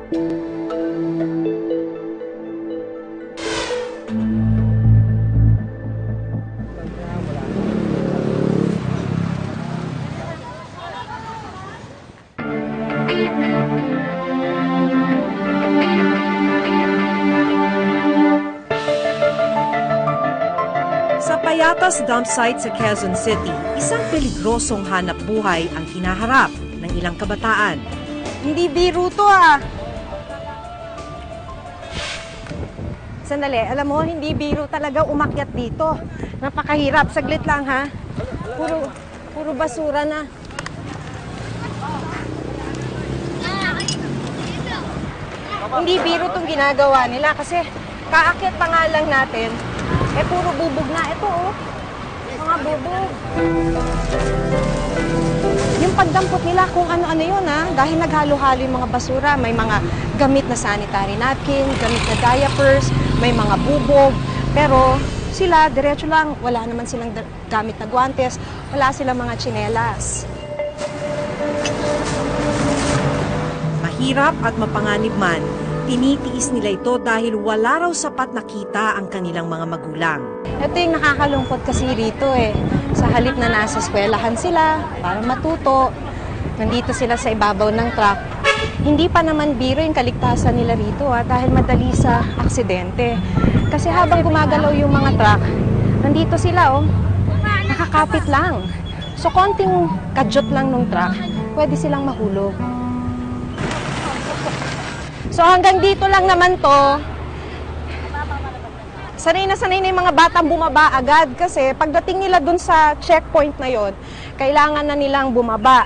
Sa Payatas dump site sa Quezon City, isang peligrosong hanap buhay ang hinaharap ng ilang kabataan. Hindi biro to ah. Sandali, alam mo, hindi biro talaga umakyat dito. Napakahirap. Saglit lang ha. Puro basura na. Hindi biro tong ginagawa nila kasi kaakyat pa nga lang natin. Puro bubog na. Ito oh. Mga bubog. Yung pagdampot nila kung ano-ano yun ha. Dahil naghalo-halo yung mga basura. May mga gamit na sanitary napkin, gamit na diapers, may mga bubog. Pero sila, diretso lang. Wala naman silang gamit na guantes. Wala silang mga tsinelas. Mahirap at mapanganib man, tinitiis nila ito dahil wala raw sapat na kita ang kanilang mga magulang. Ito yung nakakalungkot kasi rito eh. Sa halip na nasa eskwelahan sila para matuto, nandito sila sa ibabaw ng truck. Hindi pa naman biro yung kaligtasan nila rito dahil madali sa aksidente. Kasi habang gumagalaw yung mga truck, nandito sila nakakapit lang. So konting kadyot lang ng truck, pwede silang mahulog. So hanggang dito lang naman to. Sanay na yung mga batang bumaba agad kasi pagdating nila dun sa checkpoint na yon, kailangan na nilang bumaba.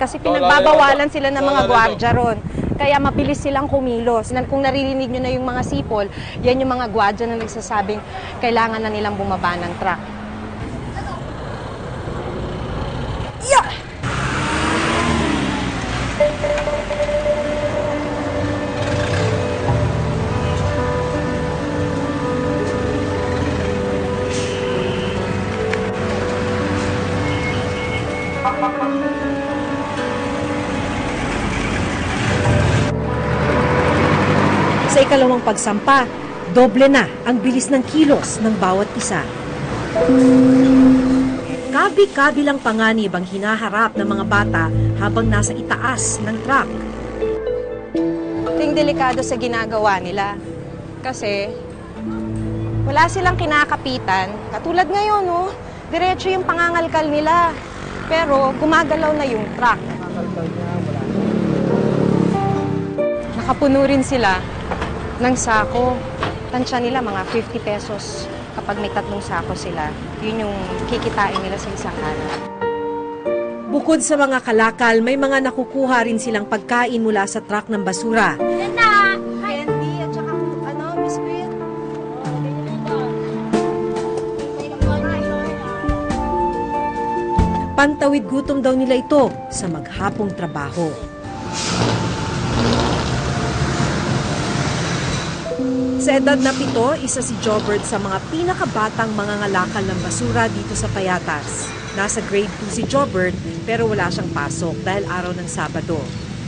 Kasi pinagbabawalan sila ng mga gwardiya ron. Kaya mabilis silang kumilos. Kung naririnig nyo na yung mga sipol, yan yung mga gwardiya na nagsasabing kailangan na nilang bumaba ng truck. Yeah! Sa ikalawang pagsampa, doble na ang bilis ng kilos ng bawat isa. Kabi-kabilang panganib ang hinaharap ng mga bata habang nasa itaas ng truck. Ting delikado sa ginagawa nila. Kasi wala silang kinakapitan. Katulad ngayon, diretso yung pangangalkal nila. Pero gumagalaw na yung truck. Nakapuno rin sila ng sako. Tansya nila mga 50 pesos kapag may 3 sako sila. Yun yung kikitain nila sa isang araw. Bukod sa mga kalakal, may mga nakukuha rin silang pagkain mula sa truck ng basura. Candy at saka biskuit. Pantawid gutom daw nila ito sa maghapong trabaho. Sa edad na 7, isa si Jobert sa mga pinakabatang mangangalakal ng basura dito sa Payatas. Nasa grade 2 si Jobert pero wala siyang pasok dahil araw ng Sabado.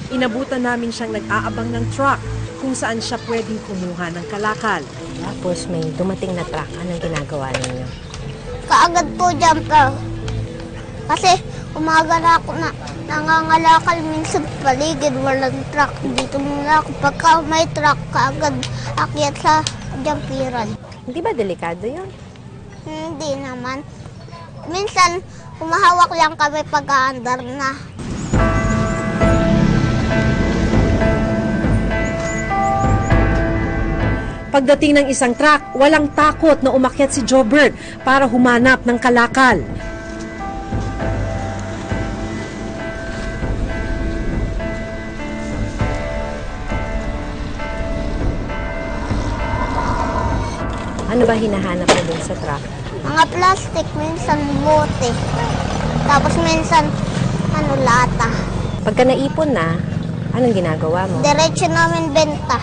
Inabutan namin siyang nag-aabang ng truck kung saan siya pwedeng kumuha ng kalakal. Tapos may dumating na truck. Anong ginagawa ninyo? Kaagad po jumper. Kasi umaga na ako nangangalakal minsan paligid, walang truck. Dito muna ako. Pagka may truck, kaagad akyat sa jumperan. Hindi ba delikado yun? Hindi naman. Minsan, humahawak lang kami pag-aandar na. Pagdating ng isang truck, walang takot na umakyat si Jobert para humanap ng kalakal. Ano ba hinahanap mo dun sa truck? Mga plastic, minsan bote. Tapos minsan, lata. Pagka naipon na, anong ginagawa mo? Diretso namin benta.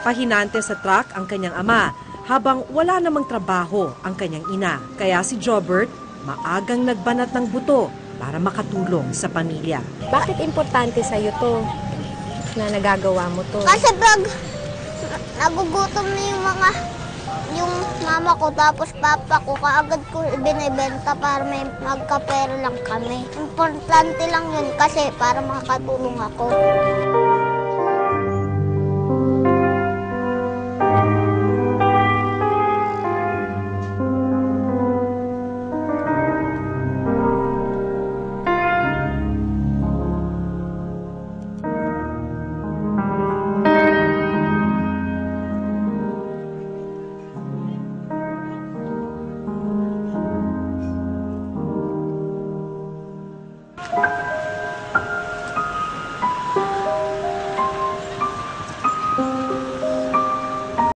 Pahinante sa truck ang kanyang ama habang wala namang trabaho ang kanyang ina. Kaya si Jobert maagang nagbanat ng buto para makatulong sa pamilya. Bakit importante sa'yo to na nagagawa mo to? Kasi pag nagugutom na yung mama ko tapos papa ko, kaagad ko binibenta para may magkapera lang kami. Importante lang yun kasi para makakatulong ako.